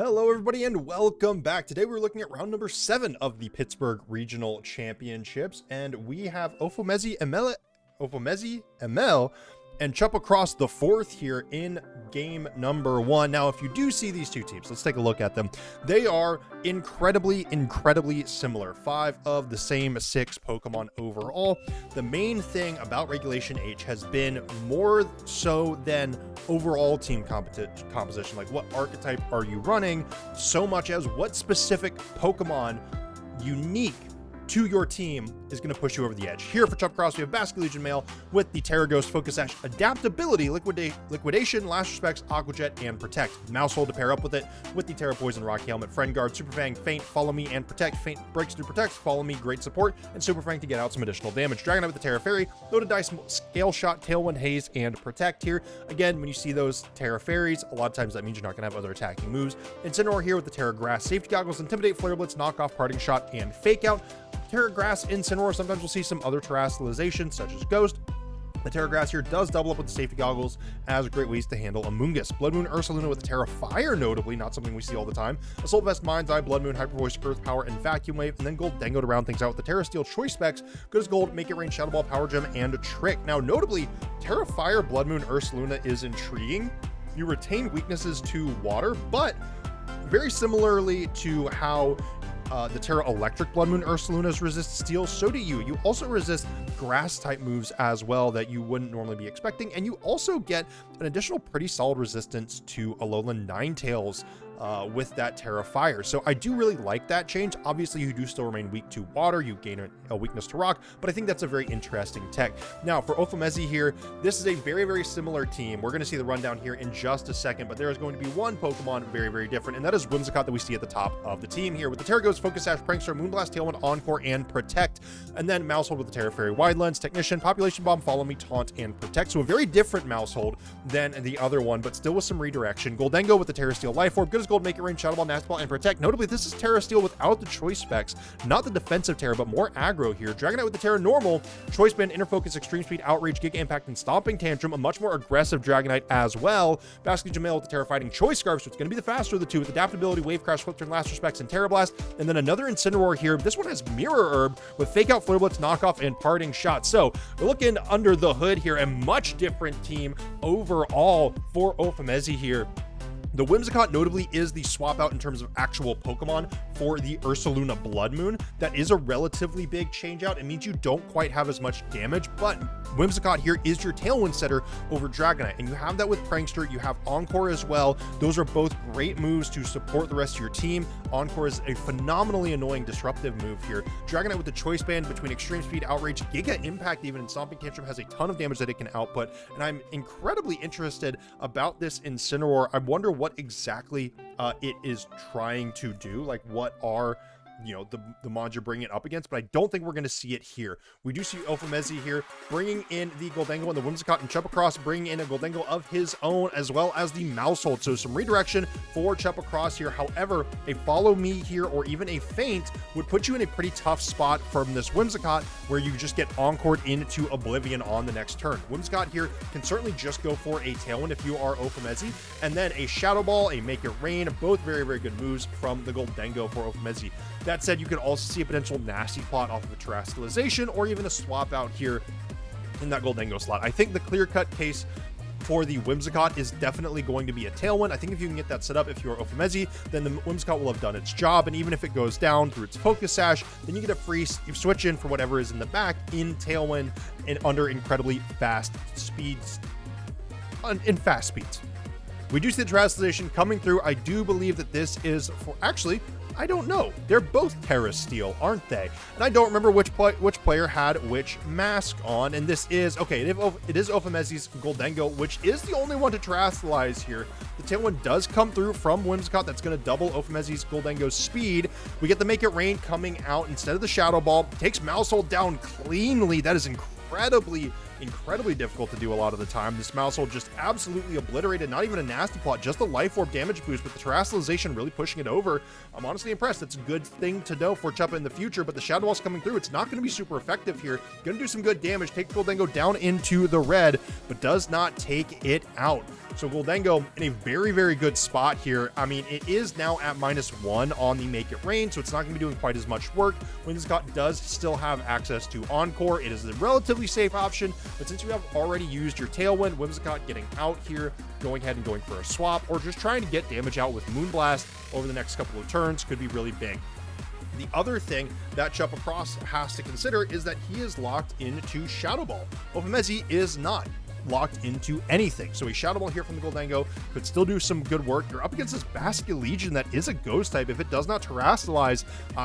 Hello everybody and welcome back. Today we're looking at round number 7 of the Pittsburgh Regional Championships, and we have Ofomezie Emelle and Chuppa across the fourth here in game number 1. Now, if you do see these two teams, let's take a look at them. They are incredibly similar. 5 of the same 6 Pokemon overall. The main thing about Regulation H has been more so than overall team composition, like what archetype are you running, so much as what specific Pokemon unique to your team is going to push you over the edge. Here for Chuppa Cross, we have Basket Legion Male with the Terra Ghost, Focus Sash, Adaptability, Liquidation, Last Respects, Aqua Jet, and Protect. Mousehold to pair up with it with the Terra Poison, Rocky Helmet, Friend Guard, Super Fang, Feint, Follow Me, and Protect. Feint breaks through Protect, Follow Me, great support, and Super Fang to get out some additional damage. Dragonite with the Terra Fairy, Loaded Dice, Scale Shot, Tailwind, Haze, and Protect here. Again, when you see those Terra Fairies, a lot of times that means you're not going to have other attacking moves. Incineroar here with the Terra Grass, Safety Goggles, Intimidate, Flare Blitz, Knock Off, Parting Shot, and Fake Out. Terra Grass, Incineroar, sometimes we'll see some other terrestrialization such as Ghost. The Terra Grass here does double up with the Safety Goggles as great ways to handle Amoonguss. Blood Moon, Ursaluna with the Terra Fire, notably, not something we see all the time. Assault Vest, Mind's Eye, Blood Moon, Hyper Voice, Earth Power, and Vacuum Wave, and then Goldengo to round things out with the Terra Steel Choice Specs, Good as Gold, Make It Rain, Shadow Ball, Power Gem, and Trick. Now, notably, Terra Fire, Blood Moon, Ursaluna is intriguing. You retain weaknesses to water, but very similarly to how the Terra Electric Blood Moon Ursaluna's resist steel, so do you. You also resist grass type moves as well that you wouldn't normally be expecting, and you also get an additional pretty solid resistance to Alolan Ninetales with that Terra Fire. So I do really like that change. Obviously, you do still remain weak to water, you gain a weakness to rock, but I think that's a very interesting tech. Now, for Ofomezie here, this is a very similar team. We're going to see the rundown here in just a second, but there is going to be one Pokemon very different, and that is Whimsicott that we see at the top of the team here with the Terra Ghost, Focus Sash, Prankster, Moonblast, Tailwind, Encore, and Protect, and then Mousehold with the Terra Fairy, Wide Lens, Technician, Population Bomb, Follow Me, Taunt, and Protect. So a very different Mousehold than the other one, but still with some redirection. Goldengo with the Terra Steel Life Orb, Good as Gold, Make It Rain, Shadow Ball, Nasty Ball, and Protect. Notably, this is Terra Steel without the choice specs, not the defensive Terra, but more aggro here. Dragonite with the Terra Normal, Choice Band, Inner Focus, Extreme Speed, Outrage, Giga Impact, and Stomping Tantrum, a much more aggressive Dragonite as well. Basket Legion Male with the Terra Fighting Choice Scarf, so it's going to be the faster of the two with Adaptability, Wave Crash, Flip Turn, Last Respects, and Terra Blast. And then another Incineroar here. This one has Mirror Herb with Fake Out, Flare Blitz, Knockoff, and Parting Shot. So we're looking under the hood here, a much different team overall for Ofomezie here. The Whimsicott notably is the swap out in terms of actual Pokemon for the Ursaluna Blood Moon. That is a relatively big change out. It means you don't quite have as much damage, but Whimsicott here is your Tailwind setter over Dragonite, and you have that with Prankster. You have Encore as well. Those are both great moves to support the rest of your team. Encore is a phenomenally annoying disruptive move here. Dragonite with the Choice Band between Extreme Speed, Outrage, Giga Impact even, and Stomping Tantrum has a ton of damage that it can output, and I'm incredibly interested about this Incineroar. I wonder what exactly it is trying to do, like what are the mods you're bringing it up against, but I don't think we're going to see it here. We do see Ofomezie here bringing in the Goldengo and the Whimsicott, and Chuppa Cross bringing in a Goldengo of his own, as well as the Mousehold. So some redirection for Chuppa Cross here. However, a Follow Me here or even a Feint would put you in a pretty tough spot from this Whimsicott, where you just get encored into oblivion on the next turn. Whimsicott here can certainly just go for a Tailwind if you are Ofomezie, and then a Shadow Ball, a Make It Rain, both very good moves from the Goldengo for Ofomezie. That said, you could also see a potential nasty plot off of a terrestrialization or even a swap out here in that Goldengo slot. I think the clear-cut case for the Whimsicott is definitely going to be a Tailwind. I think if you can get that set up, if you're Ofomezie, then the Whimsicott will have done its job, and even if it goes down through its Focus Sash, then you get a free switch in for whatever is in the back in Tailwind and under incredibly fast speeds, in fast speeds. We do see the terrestrialization coming through. I do believe that this is for, actually, I don't know. They're both Terra Steel, aren't they? And I don't remember which player had which mask on. And this is, okay, it is Ofomezie's Goldengo, which is the only one to terrestrialize here. The Tailwind does come through from Whimsicott. That's going to double Ofomezie's Goldengo's speed. We get the Make It Rain coming out instead of the Shadow Ball. Takes Mousehold down cleanly. That is incredibly incredibly difficult to do a lot of the time. This Maushold just absolutely obliterated, not even a nasty plot, just a life orb damage boost, with the Terastallization really pushing it over. I'm honestly impressed. It's a good thing to know for Chuppa in the future, but the Shadow Ball's coming through. It's not going to be super effective here. Going to do some good damage, take Gholdengo down into the red, but does not take it out. So Gholdengo in a very, very good spot here. I mean, it is now at -1 on the Make It Rain, so it's not going to be doing quite as much work. Whimsicott does still have access to Encore. It is a relatively safe option, but since you have already used your Tailwind, Whimsicott getting out here, going ahead and going for a swap, or just trying to get damage out with Moonblast over the next couple of turns could be really big. The other thing that Chuppa Cross has to consider is that he is locked into Shadow Ball. Ofomezie is not locked into anything. So a Shadow Ball here from the Gholdengo could still do some good work. You're up against this Basculegion that is a ghost type. If it does not Terastallize,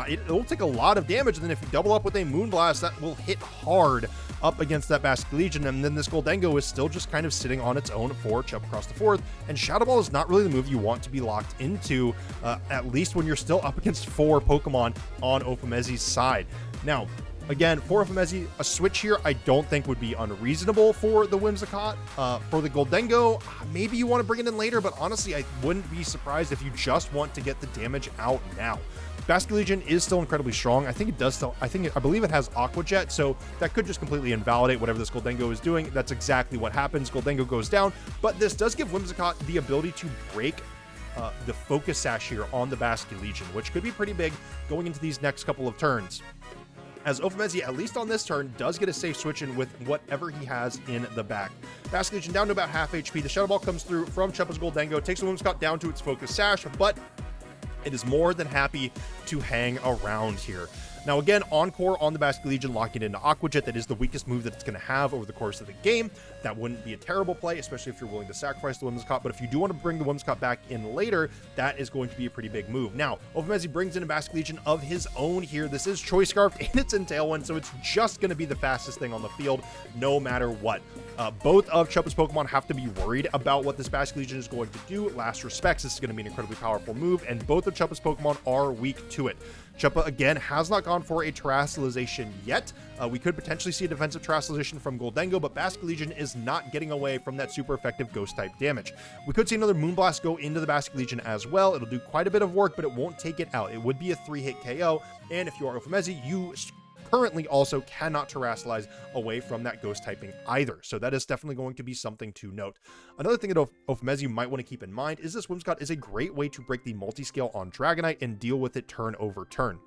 it'll take a lot of damage. And then if you double up with a Moonblast, that will hit hard up against that Basculegion. And then this Gholdengo is still just kind of sitting on its own for Chuppa Cross the Fourth. And Shadow Ball is not really the move you want to be locked into, at least when you're still up against 4 Pokemon on Ofomezie's side. Now, again, for Ofomezie, a switch here I don't think would be unreasonable for the Whimsicott. For the Gholdengo, maybe you want to bring it in later, but honestly, I wouldn't be surprised if you just want to get the damage out now. Basculegion is still incredibly strong. I think it does still, I believe it has Aqua Jet, so that could just completely invalidate whatever this Gholdengo is doing. That's exactly what happens. Gholdengo goes down, but this does give Whimsicott the ability to break the Focus Sash here on the Basculegion, which could be pretty big going into these next couple of turns, as Ofomezie, at least on this turn, does get a safe switch in with whatever he has in the back. Basculegion down to about half HP. The Shadow Ball comes through from Chuppa's Gholdengo, takes the Whimsicott down to its Focus Sash, but it is more than happy to hang around here. Now again, Encore on the Basculegion, locking it into Aqua Jet. That is the weakest move that it's going to have over the course of the game. That wouldn't be a terrible play, especially if you're willing to sacrifice the Whimsicott. But if you do want to bring the Whimsicott back in later, that is going to be a pretty big move. Now, Ofomezie brings in a Basculegion of his own here. This is Choice Scarf and it's in Tailwind, so it's just going to be the fastest thing on the field, no matter what. Both of Chuppa's Pokemon have to be worried about what this Basculegion is going to do. Last Respects, this is going to be an incredibly powerful move, and both of Chuppa's Pokemon are weak to it. Chuppa, again, has not gone for a Terastallization yet. We could potentially see a defensive Terastallization from Gholdengo, but Basculegion is not getting away from that super effective Ghost-type damage. We could see another Moonblast go into the Basculegion as well. It'll do quite a bit of work, but it won't take it out. It would be a 3-hit KO, and if you are Ofomezie, you currently also cannot Terastallize away from that ghost typing either. So that is definitely going to be something to note. Another thing that Ofomezie might want to keep in mind is this Whimsicott is a great way to break the multi-scale on Dragonite and deal with it turn over turn.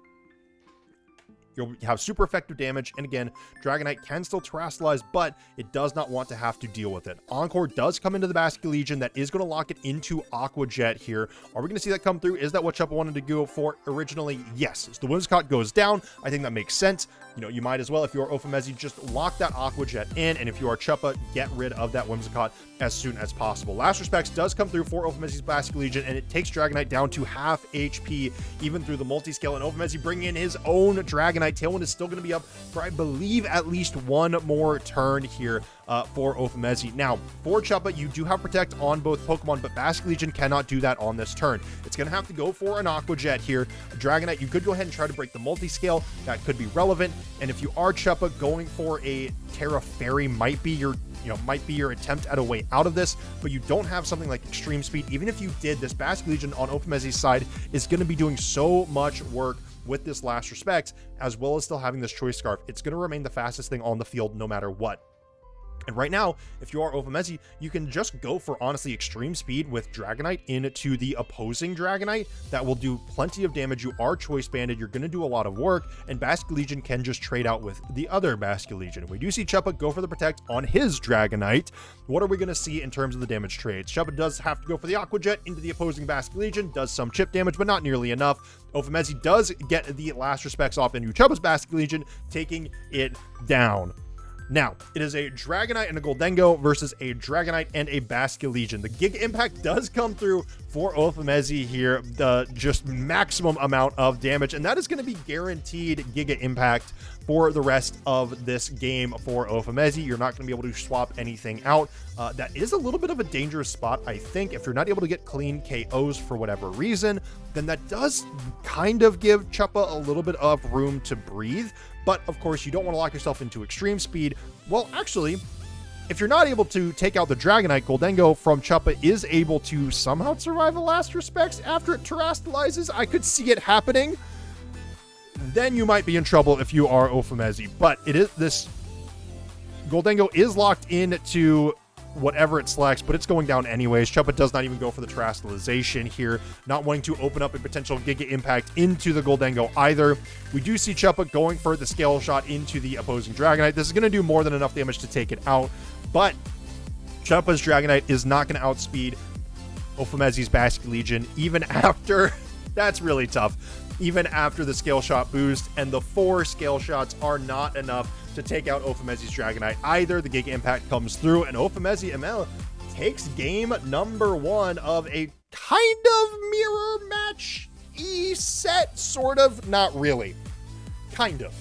You'll have super effective damage, and again, Dragonite can still Terastallize, but it does not want to have to deal with it. Encore does come into the Basculegion. That is going to lock it into Aqua Jet here. Are we going to see that come through? Is that what Chuppa wanted to go for originally? Yes. So the Whimsicott goes down. I think that makes sense. You know, you might as well, if you're Ofomezie, just lock that Aqua Jet in, and if you are Chuppa, get rid of that Whimsicott as soon as possible. Last Respects does come through for Ofomezie's Basculegion, and it takes Dragonite down to half HP, even through the multi-scale, and Ofomezie bringing in his own Dragonite. Tailwind is still going to be up for, I believe, at least one more turn here for Ofomezie. Now, for Chuppa, you do have Protect on both Pokemon, but Basculegion cannot do that on this turn. It's going to have to go for an Aqua Jet here. Dragonite, you could go ahead and try to break the multi-scale. That could be relevant. And if you are Chuppa, going for a Terra Fairy might be your attempt at a way out of this, but you don't have something like Extreme Speed. Even if you did, this Basculegion on Ofomezie's side is going to be doing so much work with this Last Respect, as well as still having this Choice Scarf. It's going to remain the fastest thing on the field no matter what. And right now, if you are Ofomezie, you can just go for, honestly, Extreme Speed with Dragonite into the opposing Dragonite. That will do plenty of damage. You are Choice Banded. You're going to do a lot of work, and Basculegion can just trade out with the other Basculegion. We do see Chuppa go for the Protect on his Dragonite. What are we going to see in terms of the damage trades? Chuppa does have to go for the Aqua Jet into the opposing Basculegion, does some chip damage, but not nearly enough. Ofomezie does get the Last Respects off into Chuppa's Basculegion, taking it down. Now, it is a Dragonite and a Gholdengo versus a Dragonite and a Basculegion. The Giga Impact does come through for Ofomezie here, the just maximum amount of damage, and that is going to be guaranteed Giga Impact for the rest of this game for Ofomezie. You're not going to be able to swap anything out. That is a little bit of a dangerous spot, I think. If you're not able to get clean KOs for whatever reason, then that does kind of give Chuppa a little bit of room to breathe. But of course, you don't want to lock yourself into Extreme Speed. Well, actually, if you're not able to take out the Dragonite, Goldengo from Chuppa is able to somehow survive a last respects after it terastallizes. I could see it happening. Then you might be in trouble if you are Ofomezie. But it is this Goldengo is locked into whatever it selects, but it's going down anyways. Chuppa does not even go for the terastallization here, not wanting to open up a potential Giga Impact into the Goldengo either. We do see Chuppa going for the Scale Shot into the opposing Dragonite. This is going to do more than enough damage to take it out, but Chuppa's Dragonite is not going to outspeed Ofomezie's Basket Legion, even after... That's really tough. Even after the Scale Shot boost, and the 4 Scale Shots are not enough to take out Ofomezie's Dragonite either. The Giga Impact comes through, and Ofomezie Emelle takes game number 1 of a kind of mirror match-y set, sort of. Not really. Kind of.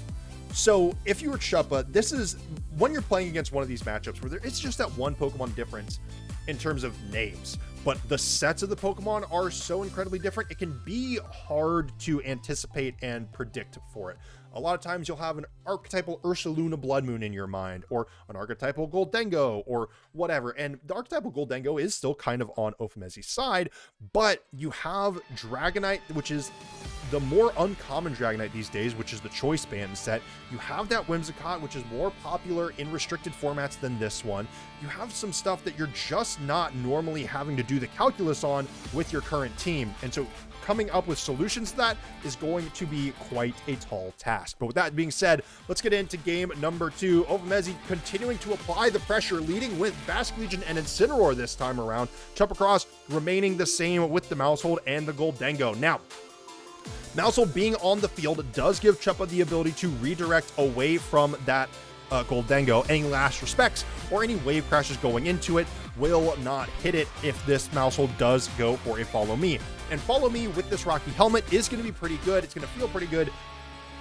So if you were Chuppa, this is when you're playing against one of these matchups where it's just that one Pokemon difference in terms of names, but the sets of the Pokemon are so incredibly different, it can be hard to anticipate and predict for it. A lot of times you'll have an archetypal Ursaluna Blood Moon in your mind, or an archetypal Goldengo, or whatever, and the archetypal Goldengo is still kind of on Ofomezie's side, but you have Dragonite, which is the more uncommon Dragonite these days, which is the Choice Band set. You have that Whimsicott, which is more popular in restricted formats than this one. You have some stuff that you're just not normally having to do the calculus on with your current team, and so coming up with solutions to that is going to be quite a tall task. But with that being said, let's get into game number 2. Ofomezie continuing to apply the pressure, leading with Basket Legion and Incineroar this time around. Chuppa Cross remaining the same with the Maushold and the Goldengo. Now, Maushold being on the field does give Chuppa the ability to redirect away from that Goldengo. Any last respects or any wave crashes going into it will not hit it if this Maushold does go for a Follow Me. And Follow Me with this Rocky Helmet is going to be pretty good. It's going to feel pretty good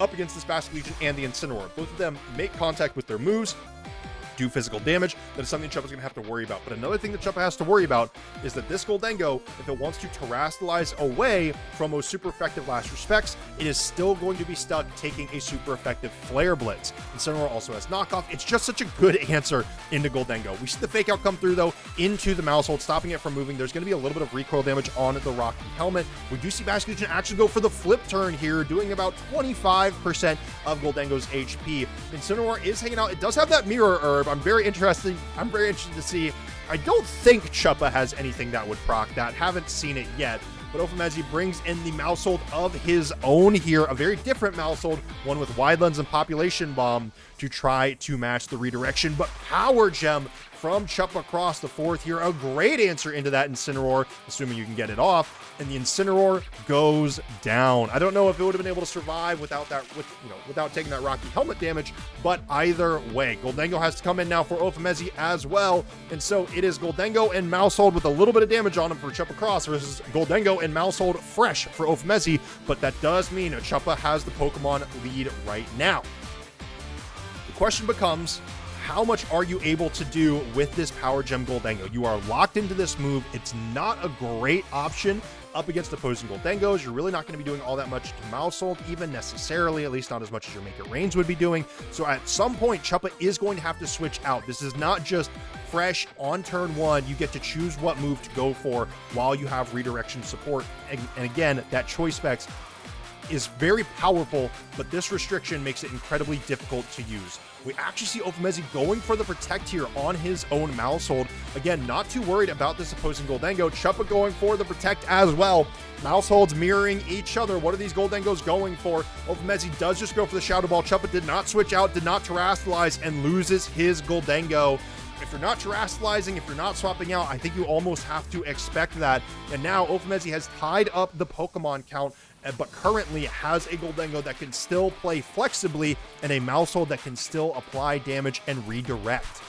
up against this Basket Legion and the Incineroar. Both of them make contact with their moves, do physical damage. That is something Chuppa's going to have to worry about. But another thing that Chuppa has to worry about is that this Goldengo, if it wants to terastallize away from those super effective last respects, it is still going to be stuck taking a super effective Flare Blitz. Incineroar also has knockoff. It's just such a good answer into Goldengo. We see the Fake Out come through, though, into the Maushold, stopping it from moving. There's going to be a little bit of recoil damage on the Rocky Helmet. We do see Basket Legion actually go for the flip turn here, doing about 25% of Goldengo's HP. Incineroar is hanging out. It does have that Mirror Herb. I'm very interested to see. I don't think Chuppa has anything that would proc that. Haven't seen it yet. But Ofomezie brings in the Maushold of his own here, a very different Maushold, one with Wide Lens and Population Bomb, to try to match the redirection. But Power Gem from Chuppa Cross the 4th here, a great answer into that Incineroar, assuming you can get it off, and the Incineroar goes down. I don't know if it would have been able to survive without that, without taking that Rocky Helmet damage, but either way, Goldengo has to come in now for Ofomezie as well, and so it is Goldengo and Maushold with a little bit of damage on him for Chuppa Cross versus Goldengo and Maushold fresh for Ofomezie, but that does mean Chuppa has the Pokemon lead right now. The question becomes, how much are you able to do with this Power Gem Goldengo? You are locked into this move. It's not a great option up against opposing Goldengos. You're really not going to be doing all that much to Maushold, even necessarily, at least not as much as your Make It Rains would be doing. So at some point, Chuppa is going to have to switch out. This is not just fresh on turn 1. You get to choose what move to go for while you have redirection support. And again, that choice specs is very powerful, but this restriction makes it incredibly difficult to use. We actually see Ofomezie going for the Protect here on his own Maushold. Again, not too worried about this opposing Goldengo. Chuppa going for the Protect as well. Mausholds mirroring each other. What are these Goldengos going for? Ofomezie does just go for the Shadow Ball. Chuppa did not switch out, did not terastallize, and loses his Goldengo. If you're not terastallizing, if you're not swapping out, I think you almost have to expect that. And now Ofomezie has tied up the Pokemon count, but currently has a Goldengo that can still play flexibly and a Maushold that can still apply damage and redirect.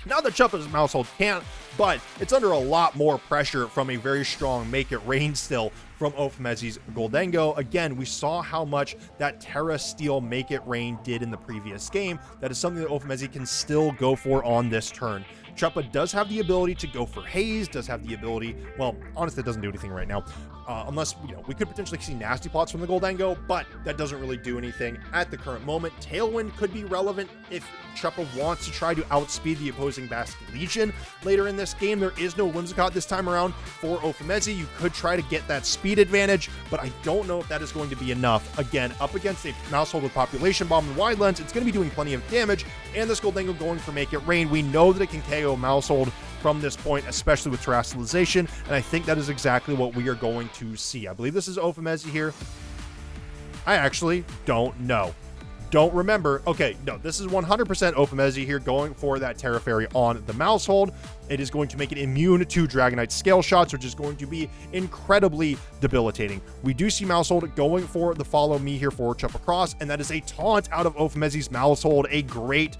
Not that Chuppa's Maushold can't, but it's under a lot more pressure from a very strong Make It Rain still from Ofomezie's Goldengo. Again, we saw how much that Terra Steel Make It Rain did in the previous game. That is something that Ofomezie can still go for on this turn. Chuppa does have the ability to go for haze, does have the ability, well, honestly, it doesn't do anything right now, unless, we could potentially see nasty plots from the Goldengo, but that doesn't really do anything at the current moment. Tailwind could be relevant if Chuppa wants to try to outspeed the opposing Basket Legion later in this game. There is no Whimsicott this time around for Ofomezie. You could try to get that speed advantage, but I don't know if that is going to be enough. Again, up against a Mousehold with Population Bomb and Wide Lens, it's going to be doing plenty of damage, and this Goldengo going for Make It Rain. We know that it can KO Mousehold from this point, especially with Terrestrialization, and I think that is exactly what we are going to see. I believe this is Ofomezie here. I actually don't know. Don't remember. Okay, no, this is 100% Ofomezie here going for that Terra Fairy on the Mousehold. It is going to make it immune to Dragonite scale shots, which is going to be incredibly debilitating. We do see Mousehold going for the Follow Me here for Chuppa Cross, and that is a taunt out of Ofomezie's Mousehold. A great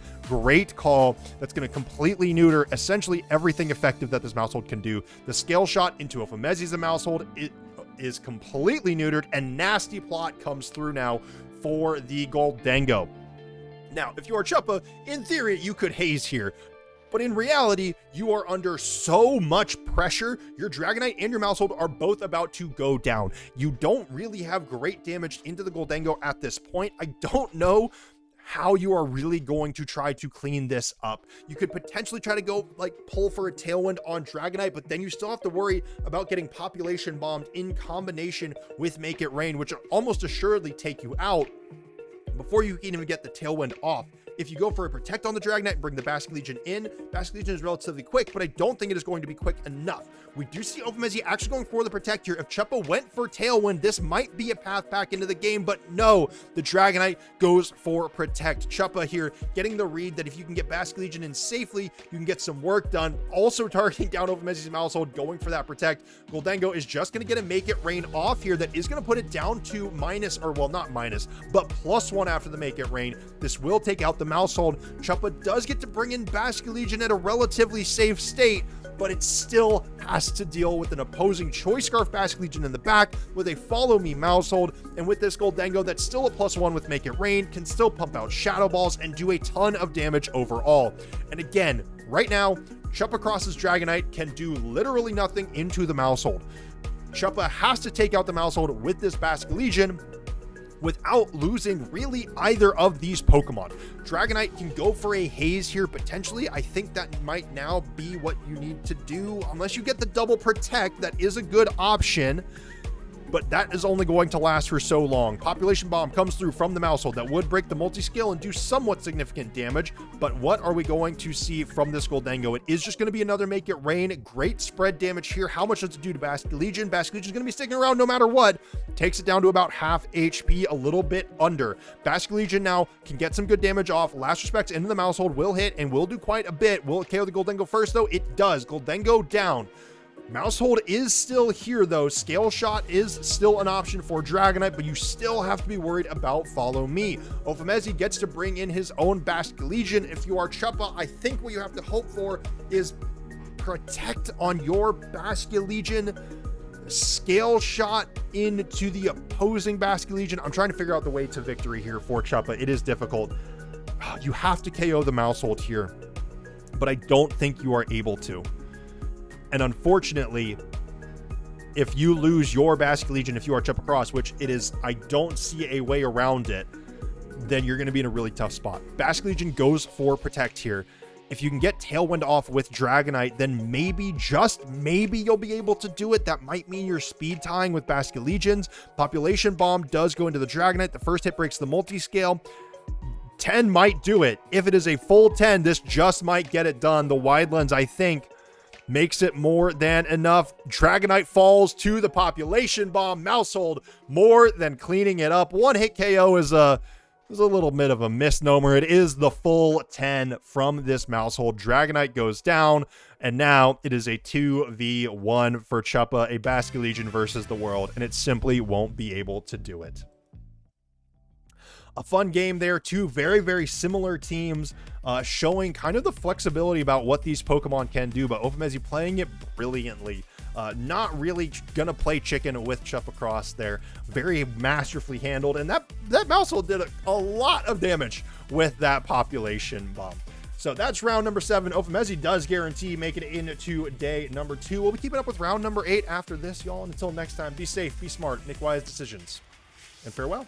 call that's going to completely neuter essentially everything effective that this Mousehold can do. The scale shot into Ofomezie's Mousehold, it is completely neutered, and Nasty Plot comes through now for the Goldengo. Now, if you are Chuppa, in theory, you could haze here, but in reality, you are under so much pressure. Your Dragonite and your Mousehold are both about to go down. You don't really have great damage into the Goldengo at this point. I don't know how you are really going to try to clean this up. You could potentially try to go pull for a Tailwind on Dragonite, but then you still have to worry about getting Population Bombed in combination with Make It Rain, which will almost assuredly take you out before you can even get the Tailwind off. If you go for a Protect on the Dragonite, bring the Basket Legion in. Basket Legion is relatively quick, but I don't think it is going to be quick enough. We do see Ofomezie actually going for the Protect here. If Chuppa went for Tailwind, this might be a path back into the game, but no, the Dragonite goes for Protect. Chuppa here getting the read that if you can get Basket Legion in safely, you can get some work done. Also targeting down Ofomezie's Mousehold, going for that Protect. Goldengo is just going to get a Make It Rain off here that is going to put it down to minus, or well, not minus, but +1 after the Make It Rain. This will take out the Mousehold. Chuppa does get to bring in Basket Legion at a relatively safe state, but it still has to deal with an opposing Choice Scarf Basket Legion in the back with a Follow Me Mousehold, and with this Goldengo that's still a +1 with Make It Rain, can still pump out Shadow Balls and do a ton of damage overall. And again, right now, Chuppa Cross's Dragonite can do literally nothing into the Mousehold. Chuppa has to take out the Mousehold with this Basket Legion without losing really either of these Pokemon. Dragonite can go for a haze here potentially. I think that might now be what you need to do, unless you get the double Protect. That is a good option, but that is only going to last for so long. Population Bomb comes through from the Mousehold. That would break the multi-scale and do somewhat significant damage, but what are we going to see from this Goldengo? It is just going to be another Make It Rain. Great spread damage here. How much does it do to Basket Legion? Basket Legion is going to be sticking around no matter what. Takes it down to about half HP, a little bit under. Basket Legion now can get some good damage off. Last Respects into the Mousehold will hit and will do quite a bit. Will it KO the Goldengo first, though? It does. Goldengo down. Mousehold is still here, though. Scale Shot is still an option for Dragonite, but you still have to be worried about Follow Me. Ofomezie gets to bring in his own Basket Legion. If you are Chuppa, I think what you have to hope for is Protect on your Basket Legion, Scale Shot into the opposing Basket Legion. I'm trying to figure out the way to victory here for Chuppa. It is difficult. You have to KO the Mousehold here, but I don't think you are able to. And unfortunately, if you lose your Basket Legion, if you are Chuppa Cross, which it is, I don't see a way around it, then you're going to be in a really tough spot. Basket Legion goes for Protect here. If you can get Tailwind off with Dragonite, then maybe, just maybe, you'll be able to do it. That might mean you're speed tying with Basket Legions. Population Bomb does go into the Dragonite. The first hit breaks the multi-scale. 10 might do it. If it is a full 10, this just might get it done. The Wide Lens, I think, makes it more than enough. Dragonite falls to the Population Bomb. Mousehold more than cleaning it up. One hit KO is a little bit of a misnomer. It is the full 10 from this Mousehold. Dragonite goes down, and now it is a 2v1 for Chuppa, a Basket Legion versus the world, and it simply won't be able to do it. A fun game there. Two very, very similar teams showing kind of the flexibility about what these Pokemon can do, but Ofomezie playing it brilliantly. Not really gonna play chicken with Chuppa Cross there. Very masterfully handled, and that Mousehold did a lot of damage with that Population Bomb. So that's round number 7. Ofomezie does guarantee making it into day number 2. We'll be keeping up with round number 8 after this, y'all. And until next time, be safe, be smart, make wise decisions, and farewell.